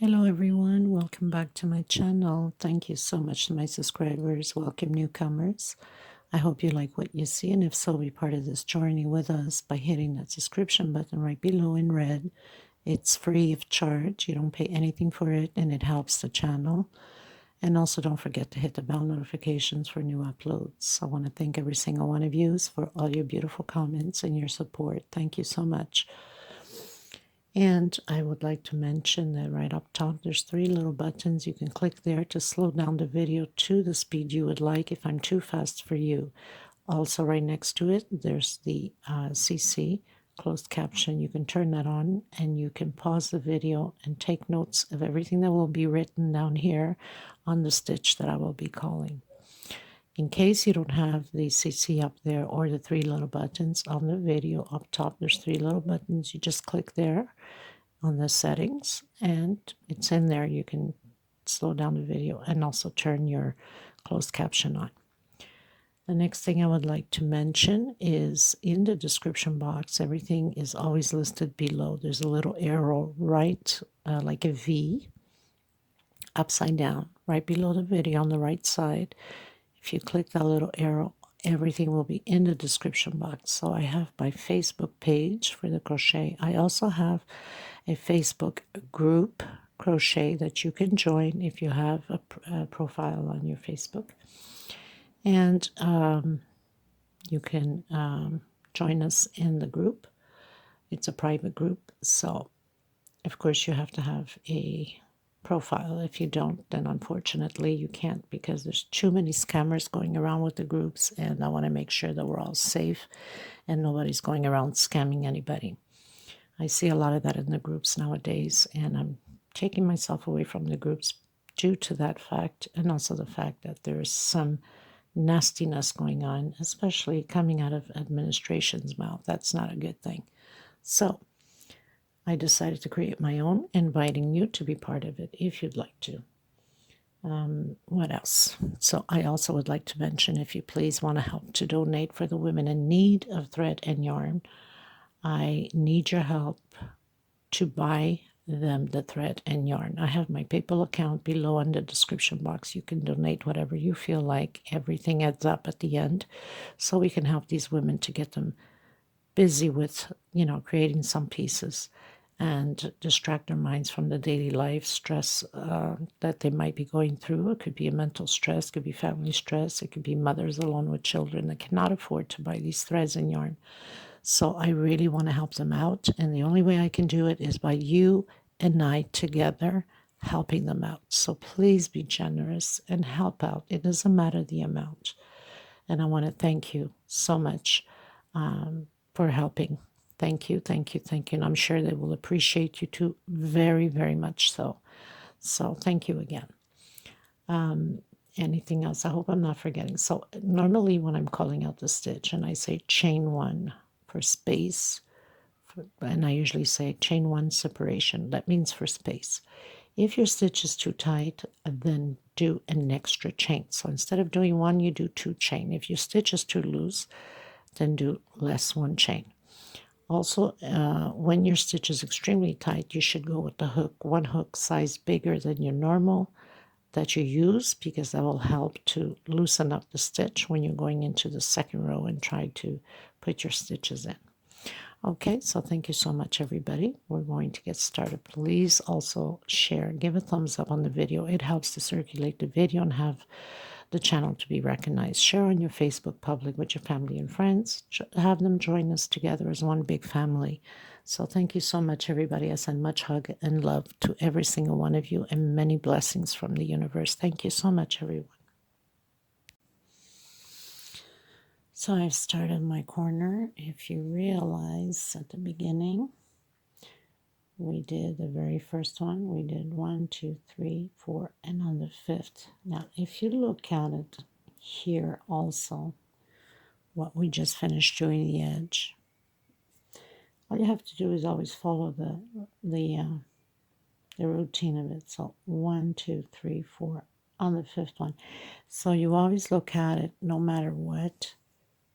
Hello everyone, welcome back to my channel. Thank you so much to my subscribers. Welcome newcomers. I hope you like what you see, and if so, be part of this journey with us by hitting that subscription button right below in red. It's free of charge. You don't pay anything for it, and it helps the channel. And also don't forget to hit the bell notifications for new uploads. I want to thank every single one of you for all your beautiful comments and your support. Thank you so much. And I would like to mention that right up top, there's 3 little buttons. You can click there to slow down the video to the speed you would like if I'm too fast for you. Also, right next to it, there's the CC, closed caption. You can turn that on and you can pause the video and take notes of everything that will be written down here on the stitch that I will be calling. In case you don't have the CC up there or the 3 little buttons on the video up top, there's 3 little buttons. You just click there on the settings and it's in there. You can slow down the video and also turn your closed caption on. The next thing I would like to mention is in the description box, everything is always listed below. There's a little arrow right, like a V, upside down, right below the video on the right side. If you click that little arrow, everything will be in the description box. So I have my Facebook page for the crochet. I also have a Facebook group, crochet, that you can join if you have a profile on your Facebook. And you can join us in the group. It's a private group. So, of course, you have to have a profile. If you don't, then unfortunately you can't, because there's too many scammers going around with the groups, and I want to make sure that we're all safe and nobody's going around scamming anybody. I see a lot of that in the groups nowadays, and I'm taking myself away from the groups due to that fact, and also the fact that there is some nastiness going on, especially coming out of administration's mouth. That's not a good thing. So I decided to create my own, inviting you to be part of it if you'd like to. What else? So I also would like to mention, if you please want to help to donate for the women in need of thread and yarn, I need your help to buy them the thread and yarn. I have my PayPal account below in the description box. You can donate whatever you feel like. Everything adds up at the end, so we can help these women to get them busy with, creating some pieces and distract their minds from the daily life stress that they might be going through. It could be a mental stress, it could be family stress, it could be mothers alone with children that cannot afford to buy these threads and yarn. So I really want to help them out, and the only way I can do it is by you and I together helping them out. So please be generous and help out. It doesn't matter the amount. And I want to thank you so much for helping. Thank you, thank you, thank you. And I'm sure they will appreciate you too, very, very much so. So thank you again. Anything else? I hope I'm not forgetting. So normally when I'm calling out the stitch and I say chain 1 for space, and I usually say chain 1 separation, that means for space. If your stitch is too tight, then do an extra chain. So instead of doing 1, you do 2 chain. If your stitch is too loose, then do less 1 chain. Also, when your stitch is extremely tight, you should go with the hook, 1 hook size bigger than your normal that you use, because that will help to loosen up the stitch when you're going into the second row and try to put your stitches in. Okay, so thank you so much, everybody. We're going to get started. Please also share, give a thumbs up on the video. It helps to circulate the video and have the channel to be recognized. Share on your Facebook public with your family and friends. Have them join us together as one big family. So thank you so much, everybody. I send much hug and love to every single one of you, and many blessings from the universe. Thank you so much, everyone. So I've started my corner. If you realize at the beginning, we did the very first one. We did 1, 2, 3, 4, and on the 5th. Now, if you look at it here also, what we just finished doing the edge, all you have to do is always follow the routine of it. So 1, 2, 3, 4 on the 5th one. So you always look at it, no matter what,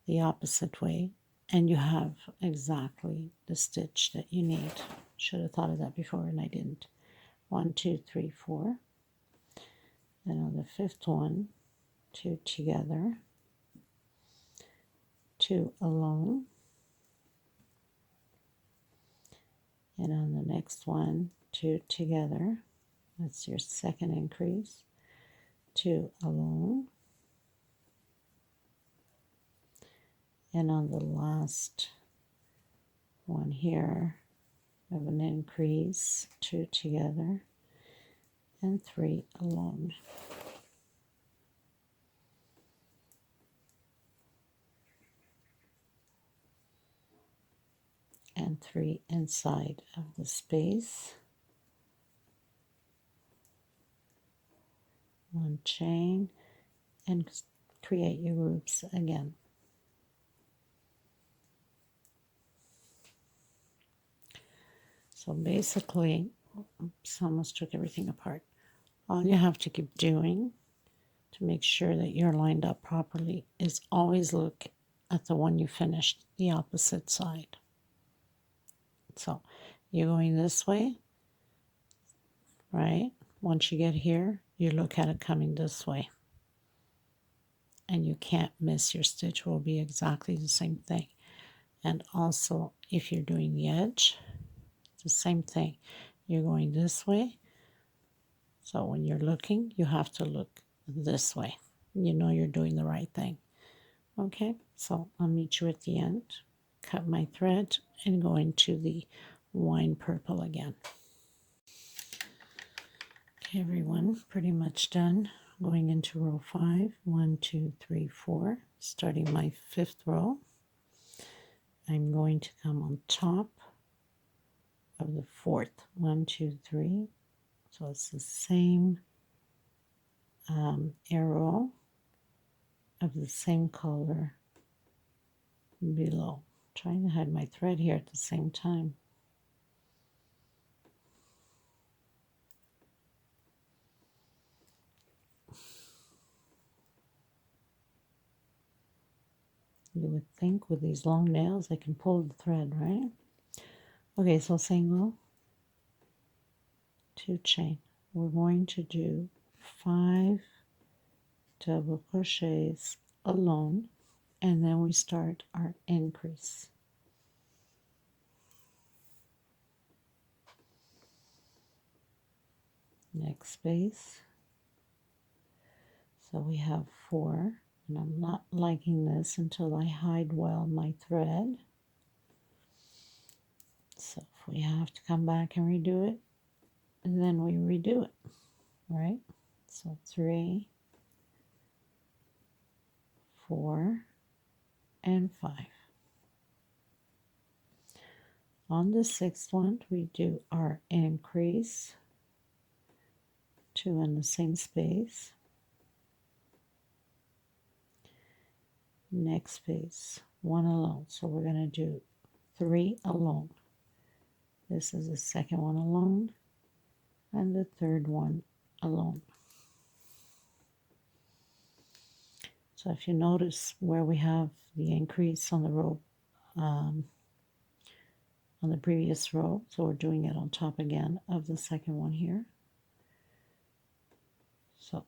the opposite way, and you have exactly the stitch that you need. Should have thought of that before, and I didn't. 1, 2, 3, 4. Then on the fifth one, 2 together, 2 alone, and on the next one, 2 together. That's your second increase, 2 alone, and on the last one here, we have an increase, 2 together, and 3 alone. And 3 inside of the space. 1 chain, and create your groups again. So basically, oops, almost took everything apart. All you have to keep doing to make sure that you're lined up properly is always look at the one you finished, the opposite side. So you're going this way, right? Once you get here, you look at it coming this way. And you can't miss, your stitch will be exactly the same thing. And also, if you're doing the edge, it's the same thing. You're going this way. So when you're looking, you have to look this way. You know you're doing the right thing. Okay, so I'll meet you at the end. Cut my thread and go into the wine purple again. Okay, everyone, pretty much done. Going into row 5, 1, 2, 3, 4, starting my 5th row. I'm going to come on top of the 4th, 1, 2, 3. So it's the same arrow of the same color below. I'm trying to hide my thread here at the same time. You would think with these long nails I can pull the thread, right? Okay, so single, 2 chain. We're going to do 5 double crochets alone, and then we start our increase. Next space. So we have 4, and I'm not liking this until I hide well my thread. So if we have to come back and redo it, and then we redo it, right? So 3, 4, and 5. On the 6th one, we do our increase, 2 in the same space. Next space, 1 alone. So we're going to do 3 alone. This is the second one alone, and the third one alone. So if you notice where we have the increase on the row, on the previous row, so we're doing it on top again of the second one here. So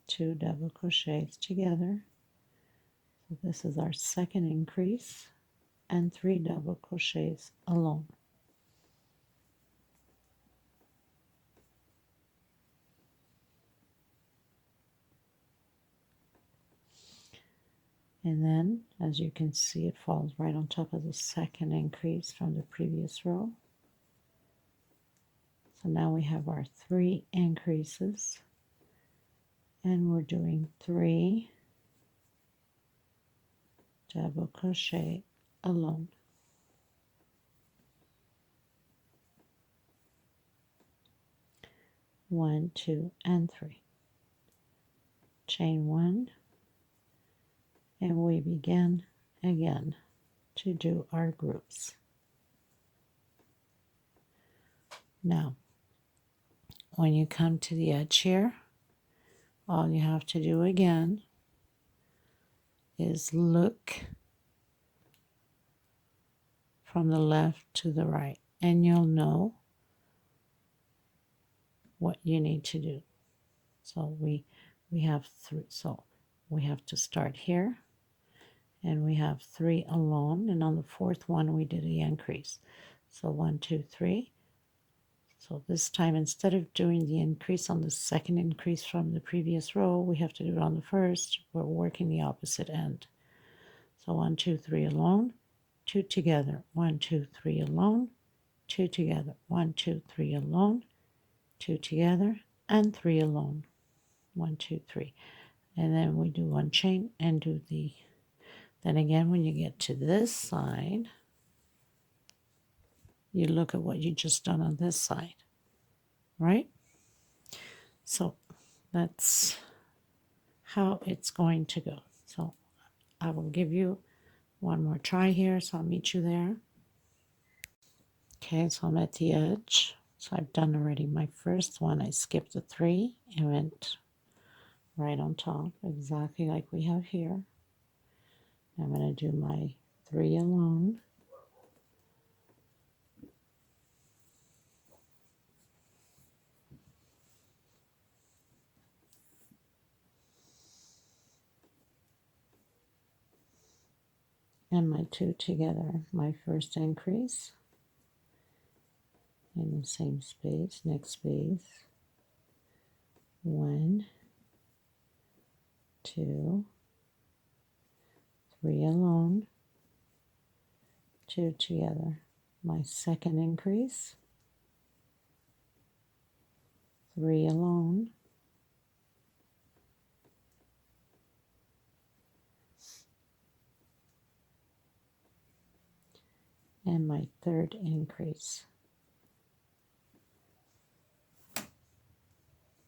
2 double crochets together. So this is our second increase, and 3 double crochets alone. And then, as you can see, it falls right on top of the second increase from the previous row. So now we have our 3 increases, and we're doing 3 double crochet alone. One, 2, and 3. Chain 1, and we begin again to do our groups. Now, when you come to the edge here, all you have to do again is look from the left to the right, and you'll know what you need to do. So we have three, so we have to start here, and we have 3 alone, and on the 4th one we did the increase. So 1, 2, 3. So this time, instead of doing the increase on the 2nd increase from the previous row, we have to do it on the 1st. We're working the opposite end. So 1, 2, 3 alone, 2 together, 1, 2, 3 alone, 2 together, 1, 2, 3 alone, 2 together, and 3 alone, 1, 2, 3. And then we do 1 chain and do the, then again when you get to this side, you look at what you just done on this side, right? So that's how it's going to go. So I will give you one more try here, so I'll meet you there. Okay, so I'm at the edge. So I've done already my first one. I skipped the 3 and went right on top, exactly like we have here. I'm going to do my 3 alone. And my 2 together, my first increase in the same space, next space, 1, 2, 3 alone, 2 together, my second increase, 3 alone, and my third increase.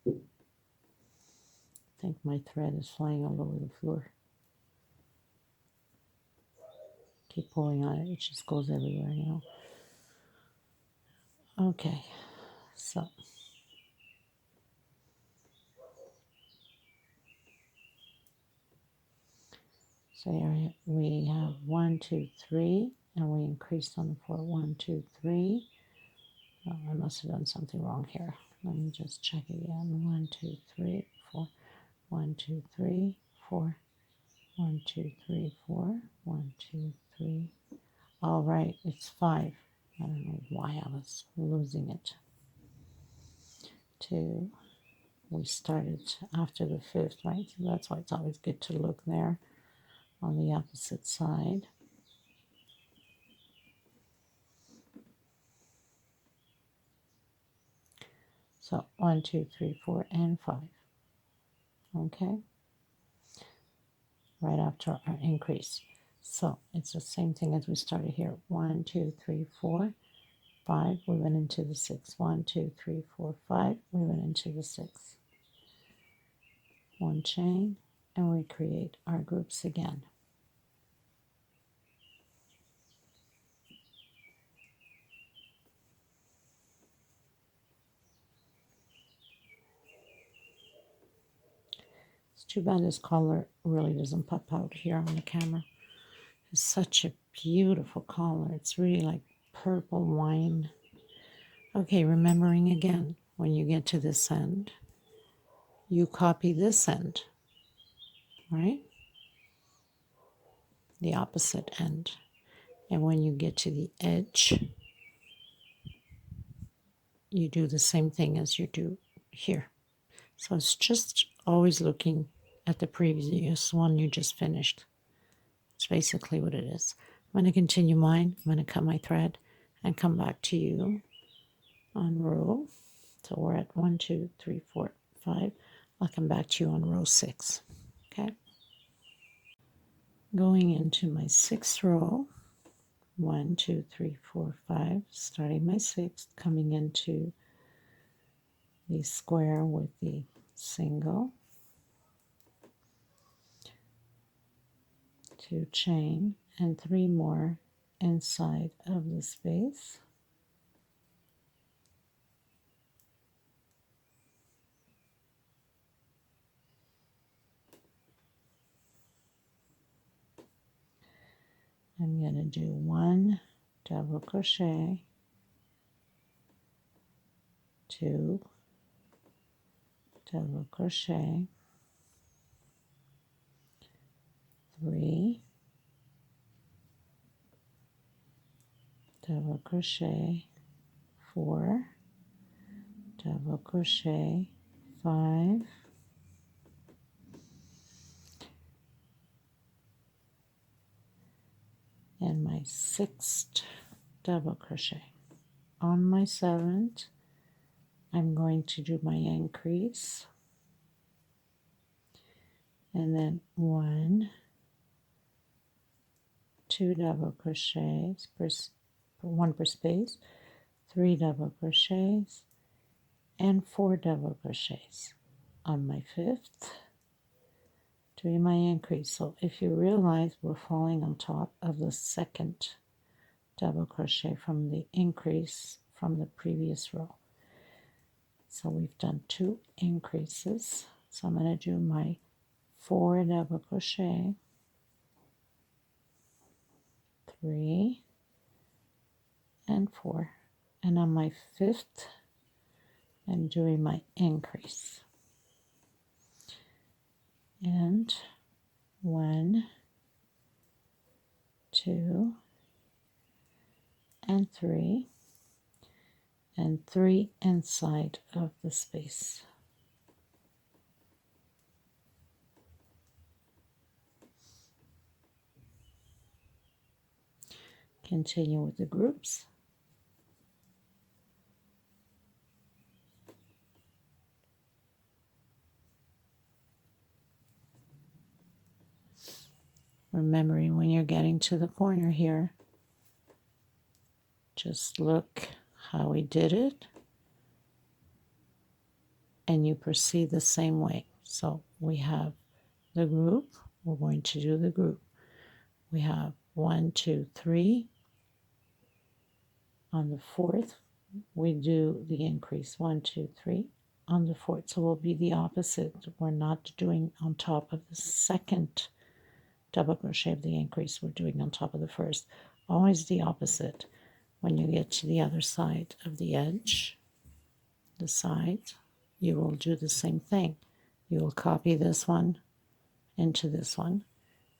I think my thread is flying all over the floor. Keep pulling on it, it just goes everywhere, you know. Okay, so here we have 1, 2, 3, and we increased on the 4. 1, 2, 3. Oh, I must have done something wrong here. Let me just check again. 1, 2, 3, 4. 1, 2, 3, 4. 1, 2, 3, 4. 1, 2, 3. All right, it's 5. I don't know why I was losing it. 2. We started after the 5th, right? So that's why it's always good to look there on the opposite side. So 1, 2, 3, 4, and 5. Okay, right after our increase. So it's the same thing as we started here. 1, 2, 3, 4, 5. We went into the 6. 1, 2, 3, 4, 5. We went into the 6. 1 chain, and we create our groups again. It's too bad this color really doesn't pop out here on the camera. It's such a beautiful color. It's really like purple wine. Okay, remembering again, when you get to this end, you copy this end, right? The opposite end. And when you get to the edge, you do the same thing as you do here. So it's just always looking at the previous one you just finished. It's basically what it is. I'm going to continue mine. I'm going to cut my thread and come back to you on row. So we're at 1, 2, 3, 4, 5. I'll come back to you on row 6. Okay. Going into my 6th row. 1, 2, 3, 4, 5. Starting my 6th, coming into the square with the single, 2 chain, and 3 more inside of the space. I'm going to do 1 double crochet, 2 double crochet, 3, double crochet, 4, double crochet, 5, and my 6th double crochet. On my 7th, I'm going to do my increase, and then 1, 2 double crochets per, 1 per space, 3 double crochets, and 4 double crochets. On my 5th, doing my increase. So if you realize we're falling on top of the 2nd double crochet from the increase from the previous row. So we've done 2 increases. So I'm going to do my 4 double crochet, 3 and 4, and on my 5th I'm doing my increase, and 1, 2 and 3, and 3 inside of the space. Continue with the groups. Remembering when you're getting to the corner here, just look how we did it, and you proceed the same way. So we have the group, we're going to do the group. We have 1, 2, 3. On the 4th, we do the increase, 1, 2, 3. On the 4th, so we'll be the opposite. We're not doing on top of the 2nd double crochet of the increase, we're doing on top of the 1st. Always the opposite. When you get to the other side of the edge, the side, you will do the same thing. You will copy this one into this one,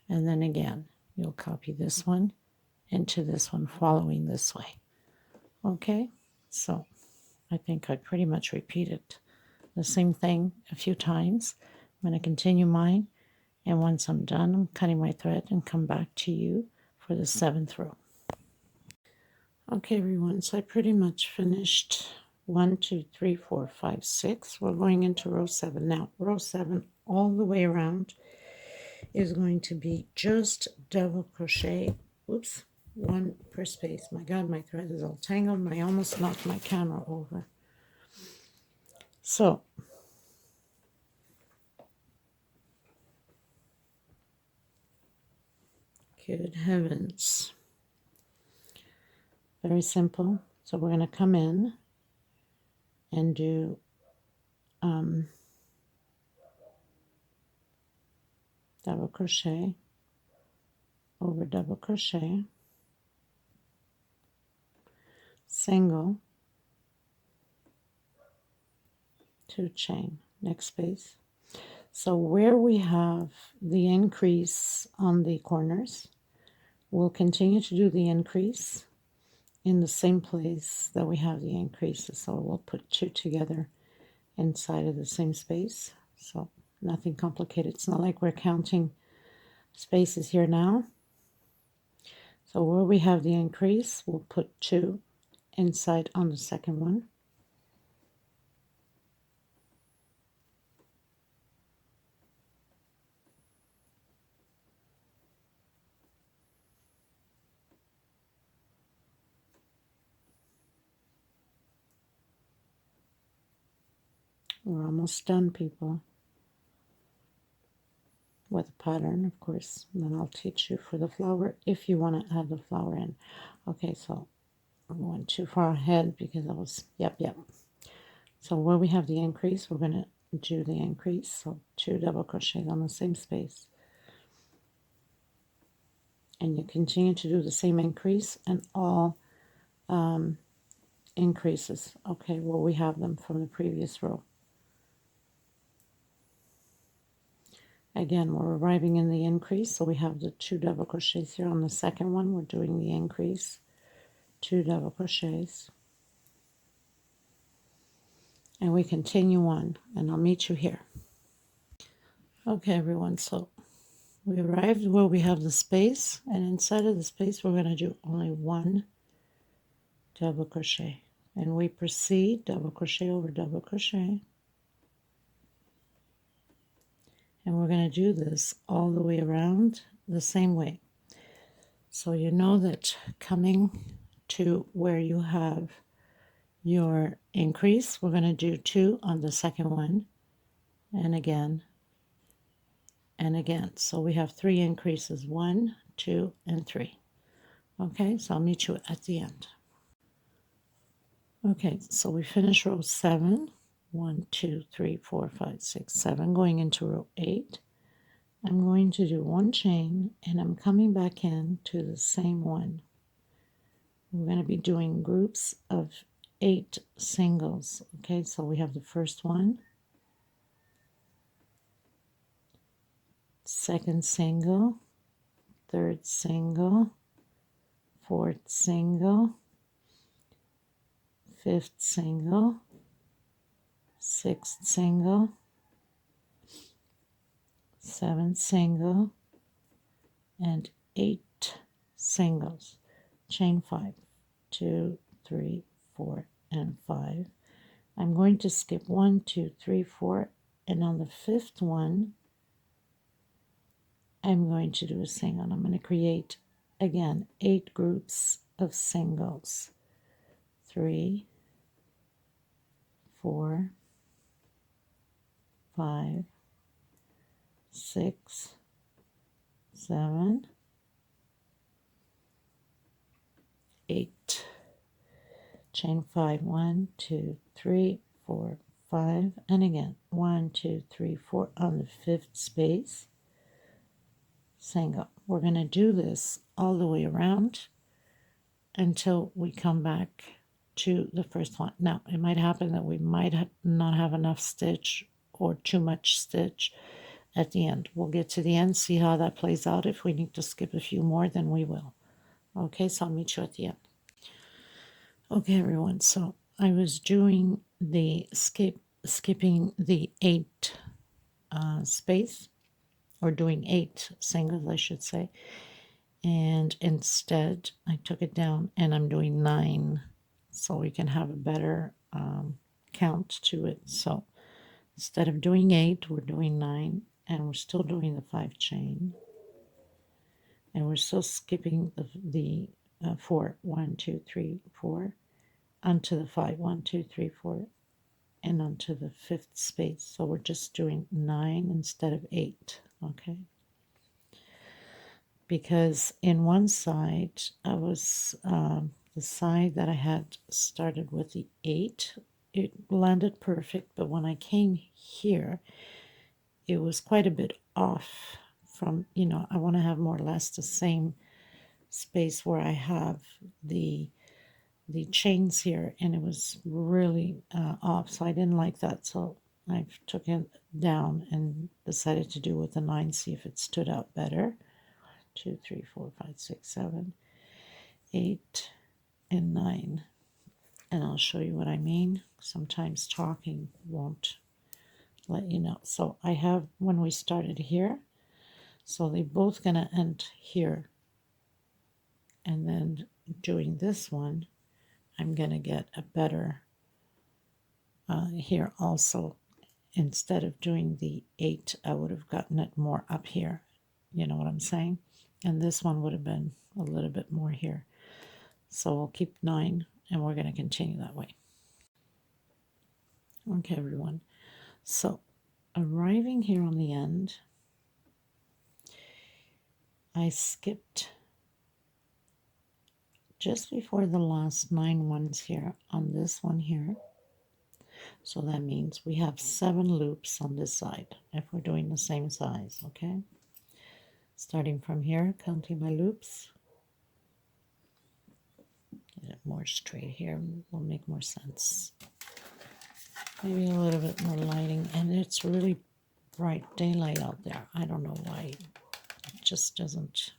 and then again, you'll copy this one into this one, following this way. Okay, so I think I pretty much repeated the same thing a few times. I'm going to continue mine, and once I'm done, I'm cutting my thread and come back to you for the 7th row. Okay, everyone, so I pretty much finished 1, 2, 3, 4, 5, 6. We're going into row 7 now. Row 7 all the way around is going to be just double crochet. Oops. 1 per space. My God, my thread is all tangled, and I almost knocked my camera over. So, good heavens. Very simple. So we're going to come in and do double crochet over double crochet, single, 2 chain, next space. So where we have the increase on the corners, we'll continue to do the increase in the same place that we have the increases. So we'll put 2 together inside of the same space. So nothing complicated. It's not like we're counting spaces here now. So where we have the increase, we'll put 2 inside on the second one. We're almost done, people, with a pattern, of course. And then I'll teach you for the flower if you want to add the flower in. Okay, so I'm going too far ahead because I was, yep. So where we have the increase, we're going to do the increase. So 2 double crochets on the same space. And you continue to do the same increase and all increases. Okay, well, we have them from the previous row. Again, we're arriving in the increase, so we have the 2 double crochets here. On the second one, we're doing the increase, 2 double crochets, and we continue on, and I'll meet you here. Okay, everyone, so we arrived where we have the space, and inside of the space, we're going to do only 1 double crochet, and we proceed double crochet over double crochet, and we're going to do this all the way around the same way. So you know that coming to where you have your increase, we're going to do 2 on the second one, and again and again. So we have 3 increases, 1, 2, and 3. Okay, so I'll meet you at the end. Okay, so we finished row 7. 1, 2, 3, 4, 5, 6, 7. Going into row 8. I'm going to do 1 chain, and I'm coming back in to the same one. We're going to be doing groups of 8 singles. Okay, so we have the first one, second single, third single, fourth single, fifth single, sixth single, seventh single, and 8 singles. Chain 5, 2, 3, 4, and 5. I'm going to skip 1, 2, 3, 4, and on the 5th one, I'm going to do a single. I'm going to create, again, 8 groups of singles. 3, 4, 5, 6, 7, 8. Chain 5, 1, 2, 3, 4, 5, and again 1, 2, 3, 4 on the 5th space, single. We're going to do this all the way around until we come back to the first one. Now it might happen that we might not have enough stitch or too much stitch at the end. We'll get to the end, see how that plays out. If we need to skip a few more, then we will. Okay, so I'll meet you at the end. Okay, everyone, so I was doing the skipping the 8 space, or doing 8 singles, I should say, and instead I took it down and I'm doing 9, so we can have a better count to it. So instead of doing 8, we're doing 9, and we're still doing the 5 chain, and we're still skipping the 4, 1, 2, 3, 4, onto the 5, 1, 2, 3, 4, and onto the 5th space. So we're just doing 9 instead of 8, okay? Because in one side, I was, the side that I had started with the 8, it landed perfect, but when I came here, it was quite a bit off from, you know, I want to have more or less the same space where I have the chains here, and it was really off, so I didn't like that, so I took it down and decided to do with the 9, see if it stood out better. 2, 3, 4, 5, 6, 7, 8, and 9, and I'll show you what I mean. Sometimes talking won't let you know. So I have, when we started here, so they're both gonna end here, and then doing this one, I'm gonna get a better here also. Instead of doing the 8, I would have gotten it more up here, you know what I'm saying, and this one would have been a little bit more here. So we'll keep 9, and we're going to continue that way. Okay, everyone, so arriving here on the end, I skipped just before the last 9 ones here on this one here. So that means we have 7 loops on this side if we're doing the same size, okay? Starting from here, counting my loops. Get it more straight here will make more sense. Maybe a little bit more lighting, and it's really bright daylight out there. I don't know why it just doesn't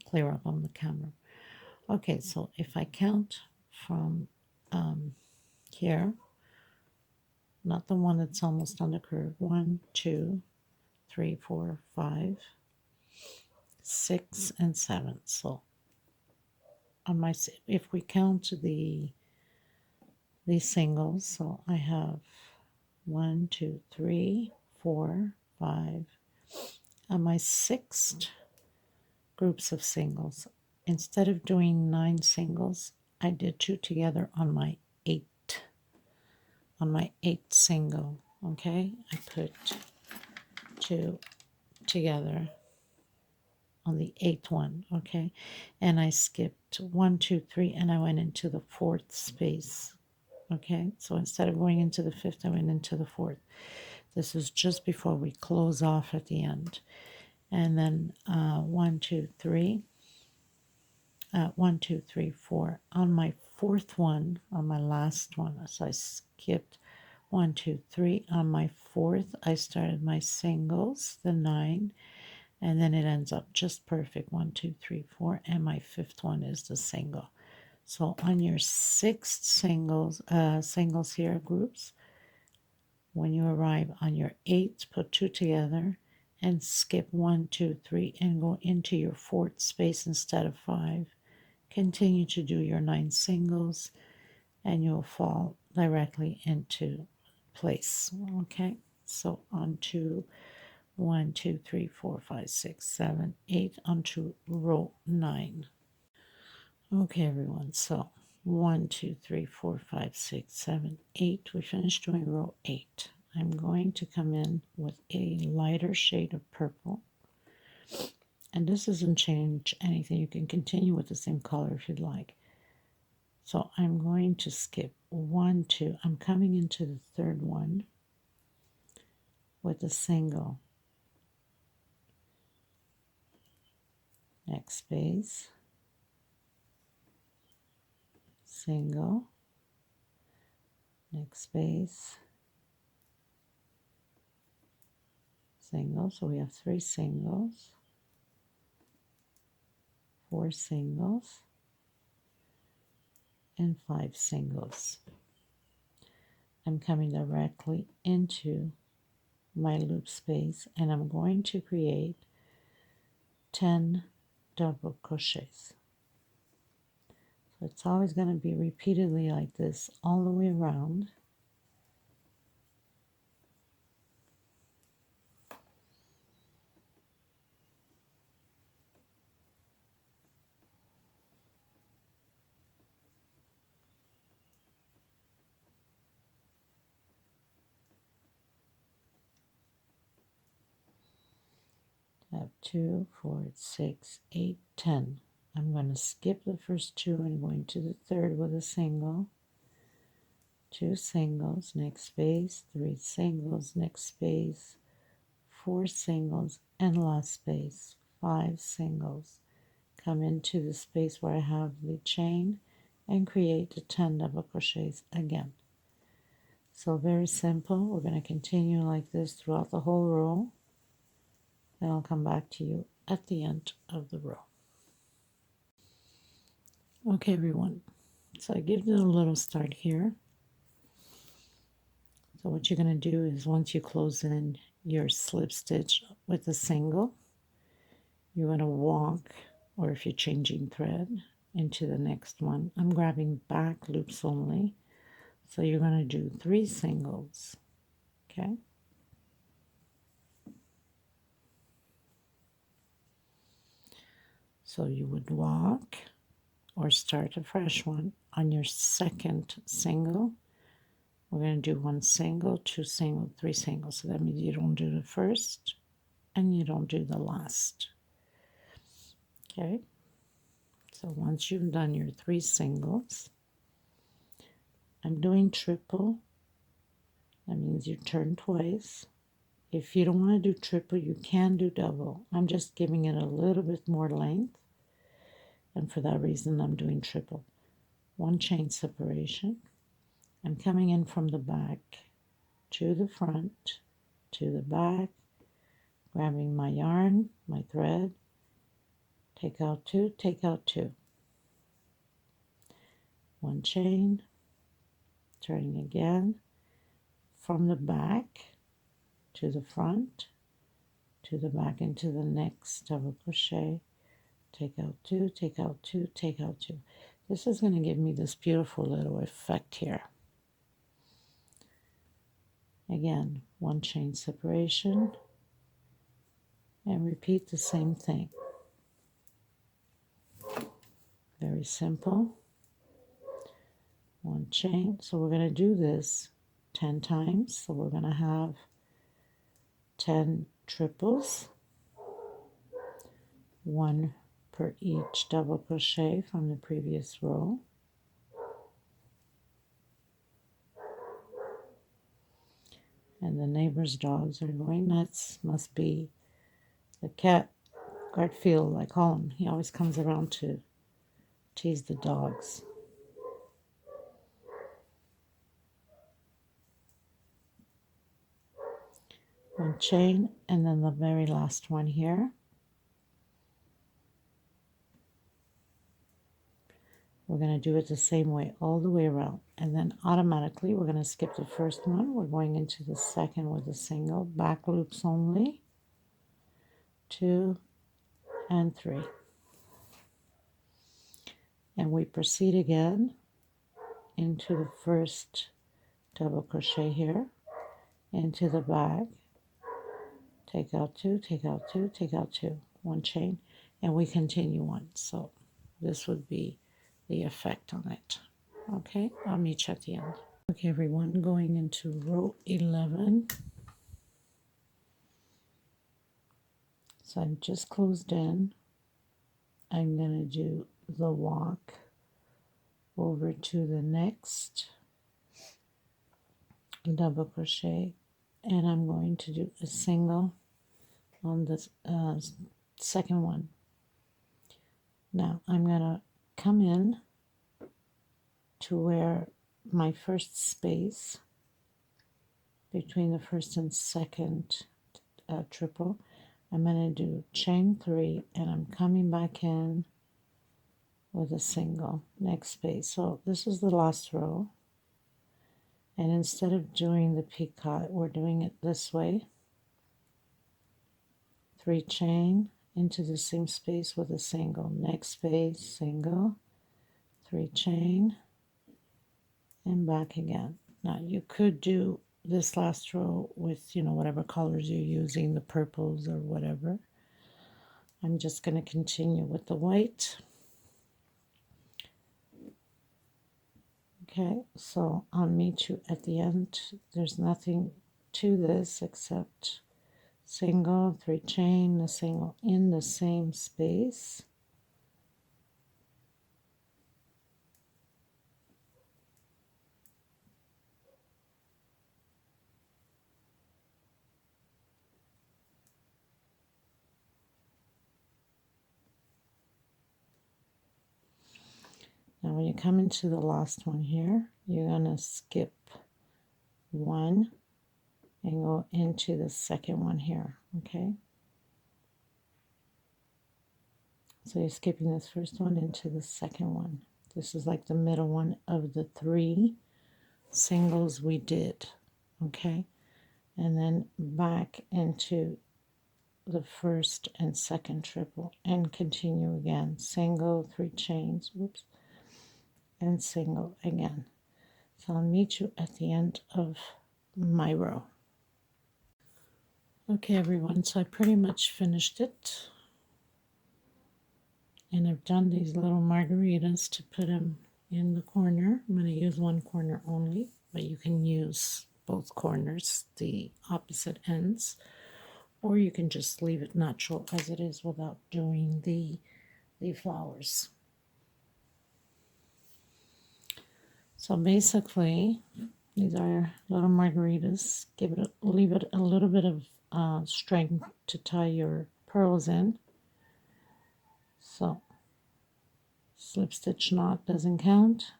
clear up on the camera. Okay, so if I count from here, not the one that's almost on the curve, 1, 2, 3, 4, 5, 6, and 7. So on my, if we count these singles, so I have 1, 2, 3, 4, 5. On my 6th groups of singles, instead of doing 9 singles, I did 2 together on my 8th single. Okay, I put 2 together on the 8th one. Okay, and I skipped 1, 2, 3, and I went into the 4th space. Okay, so instead of going into the 5th, I went into the 4th. This is just before we close off at the end. And then 1, 2, 3, 1, 2, 3, 4. On my 4th one, on my last one, so I skipped 1, 2, 3. On my 4th, I started my singles, the 9, and then it ends up just perfect. 1, 2, 3, 4, and my 5th one is the single. So on your 6th singles here, groups, when you arrive on your 8th, put 2 together and skip 1, 2, 3, and go into your 4th space instead of 5. Continue to do your 9 singles, and you'll fall directly into place. Okay, so onto 1, 2, 3, 4, 5, 6, 7, 8, onto row 9. Okay, everyone, so 1, 2, 3, 4, 5, 6, 7, 8. We finished doing row 8. I'm going to come in with a lighter shade of purple. And this doesn't change anything. You can continue with the same color if you'd like. So I'm going to skip 1, 2. I'm coming into the 3rd one with a single. Next space. Single. Next space. Single. So we have 3 singles. 4 singles. And 5 singles. I'm coming directly into my loop space, and I'm going to create 10 double crochets. So it's always going to be repeatedly like this all the way around. I have 2, 4, 6, 8, 10. I'm going to skip the first 2 and go into the 3rd with a single. 2 singles, next space, 3 singles, next space, 4 singles, and last space, 5 singles. Come into the space where I have the chain and create the 10 double crochets again. So very simple. We're going to continue like this throughout the whole row. Then I'll come back to you at the end of the row. Okay, everyone. So I give it a little start here. So what you're going to do is once you close in your slip stitch with a single, you're going to walk, or if you're changing thread, into the next one. I'm grabbing back loops only. So you're going to do 3 singles. Okay. So you would walk or start a fresh one on your 2nd single. We're going to do 1 single, 2 single, 3 singles. So that means you don't do the first and you don't do the last. Okay. So once you've done your 3 singles, I'm doing triple. That means you turn twice. If you don't want to do triple, you can do double. I'm just giving it a little bit more length. And for that reason, I'm doing triple. 1 chain separation. I'm coming in from the back to the front to the back, grabbing my yarn, my thread, take out 2, take out 2, 1 chain, turning again from the back to the front, to the back into the next double crochet, take out 2, take out 2, take out 2. This is going to give me this beautiful little effect here. Again, 1 chain separation, and repeat the same thing. Very simple. 1 chain. So we're going to do this 10 times. So we're going to have 10 triples, 1 per each double crochet from the previous row. And the neighbor's dogs are going nuts. Must be the cat, Garfield, I call him. He always comes around to tease the dogs. One chain, and then the very last one here. We're going to do it the same way all the way around, and then automatically we're going to skip the first one. We're going into the second with a single, back loops only, 2 and 3, and we proceed again into the first double crochet here, into the back, take out 2, take out 2, take out 2, 1 chain, and we continue on. So this would be the effect on it. Okay, I'll meet you at the end. Okay, everyone, going into row 11. So I've just closed in. I'm going to do the walk over to the next double crochet, and I'm going to do a single on the second one. Now I'm going to come in to where my first space between the first and second triple, I'm going to do chain 3, and I'm coming back in with a single, next space. So this is the last row, and instead of doing the picot, we're doing it this way. 3 chain into the same space with a single, next space, single, 3 chain, and back again. Now you could do this last row with, you know, whatever colors you're using, the purples or whatever. I'm just going to continue with the white. Okay, so I'll meet you at the end. There's nothing to this except single, 3 chain, a single in the same space. Now when you come into the last one here, you're going to skip 1 and go into the second one here, okay? So you're skipping this first one into the second one. This is like the middle one of the 3 singles we did, okay? And then back into the first and second triple and continue again. Single, 3 chains, whoops, and single again. So I'll meet you at the end of my row. Okay, everyone, so I pretty much finished it. And I've done these little margaritas to put them in the corner. I'm going to use one corner only, but you can use both corners, the opposite ends, or you can just leave it natural as it is without doing the flowers. So basically, these are little margaritas. Leave it a little bit of string to tie your pearls in. So slip stitch knot doesn't count.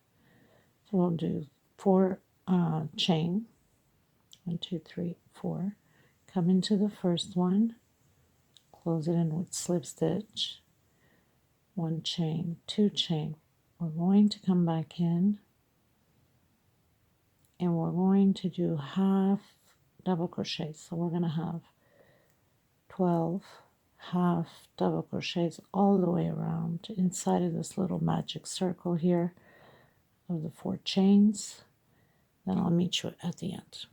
So we'll do 4 chain. 1, 2, 3, 4. come into the first one, close it in with slip stitch, 1 chain, 2 chain. We're going to come back in and we're going to do half double crochet. So we're going to have 12 half double crochets all the way around inside of this little magic circle here of the 4 chains. Then I'll meet you at the end.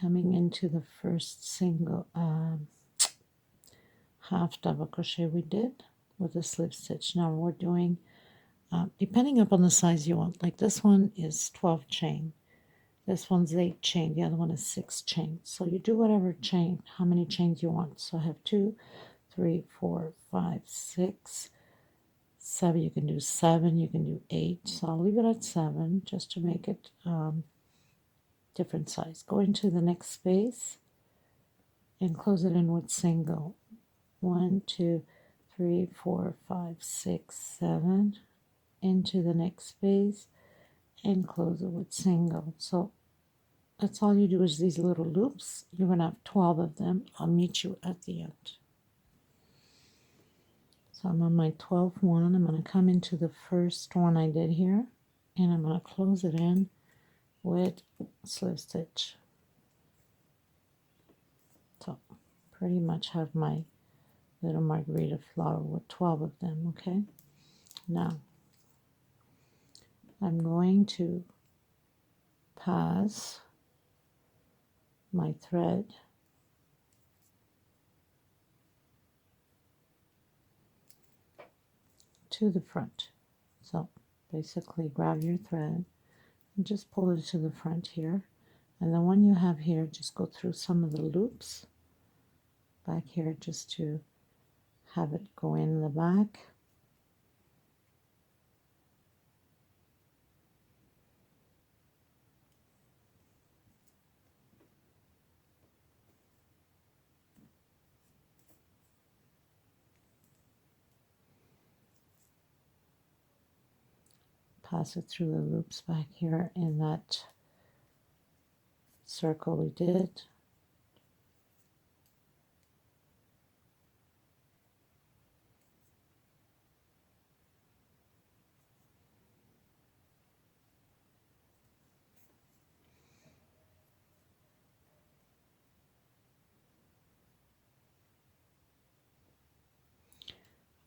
Coming into the first single half double crochet we did with a slip stitch. Now we're doing depending upon the size you want, like this one is 12 chain, this one's 8 chain, the other one is 6 chain. So you do whatever chain, how many chains you want. So I have 2, 3, 4, 5, 6, 7. You can do 7, you can do 8. So I'll leave it at 7 just to make it different size. Go into the next space and close it in with single. 1, 2, 3, 4, 5, 6, 7. Into the next space and close it with single. So that's all you do is these little loops. You're going to have 12 of them. I'll meet you at the end. So I'm on my 12th one. I'm going to come into the first one I did here and I'm going to close it in with slip stitch. So pretty much have my little margarita flower with 12 of them. Okay, now I'm going to pass my thread to the front. So basically grab your thread and just pull it to the front here, and the one you have here, just go through some of the loops back here just to have it go in the back. Pass it through the loops back here in that circle we did.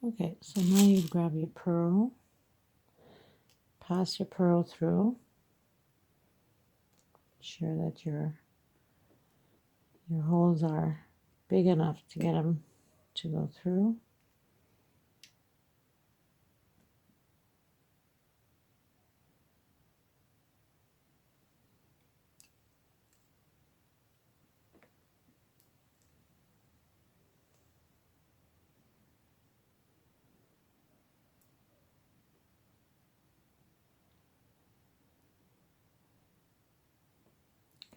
Okay, so now you grab your purl, pass your purl through, sure that your holes are big enough to get them to go through.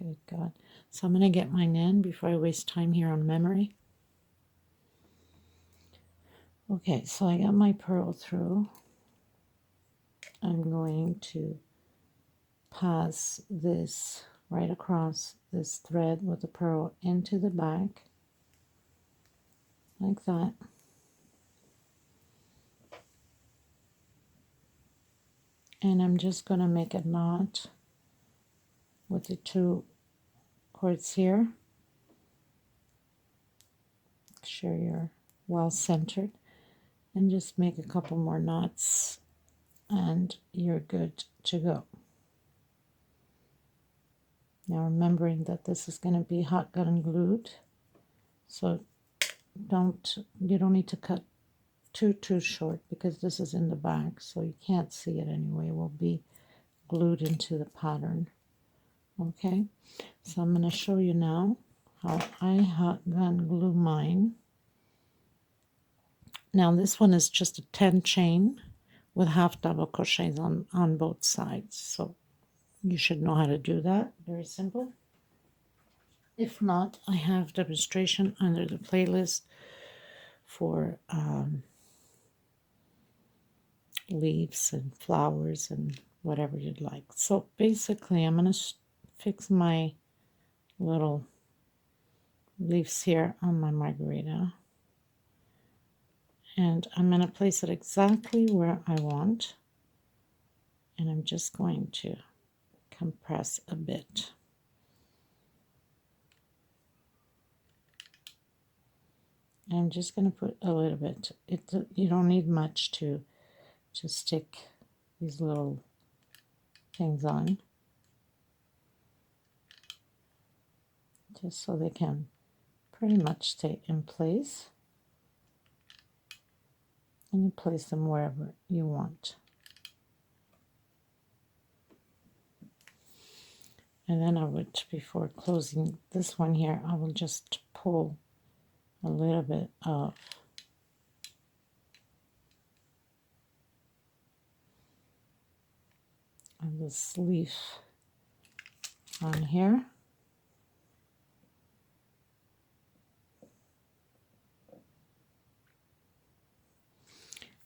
Good God. So I'm going to get mine in before I waste time here on memory. Okay, so I got my purl through. I'm going to pass this right across this thread with the purl into the back, like that. And I'm just going to make a knot with the 2 cords here. Make sure you're well centered, and just make a couple more knots and you're good to go. Now remembering that this is going to be hot gun glued, so you don't need to cut too short because this is in the back, so you can't see it anyway. It will be glued into the pattern. Okay, so I'm going to show you now how I hot gun glue mine. Now this one is just a 10 chain with half double crochets on both sides, so you should know how to do that. Very simple. If not, I have demonstration under the playlist for leaves and flowers and whatever you'd like. So basically I'm going to fix my little leaves here on my margarita. And I'm going to place it exactly where I want. And I'm just going to compress a bit. I'm just going to put a little bit. You don't need much to stick these little things on, just so they can pretty much stay in place. And you place them wherever you want. And then I would, before closing this one here, I will just pull a little bit of this leaf on here.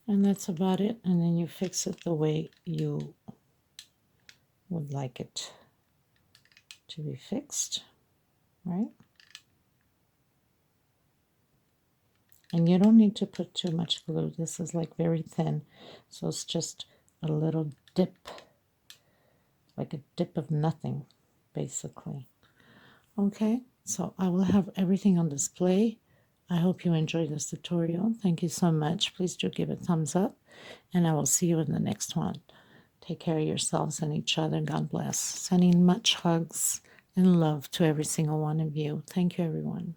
And that's about it. And then you fix it the way you would like it to be fixed, right? And you don't need to put too much glue. This is like very thin, so it's just a little dip, like a dip of nothing, basically. Okay, so I will have everything on display. I hope you enjoyed this tutorial. Thank you so much. Please do give it a thumbs up, and I will see you in the next one. Take care of yourselves and each other. God bless. Sending much hugs and love to every single one of you. Thank you, everyone.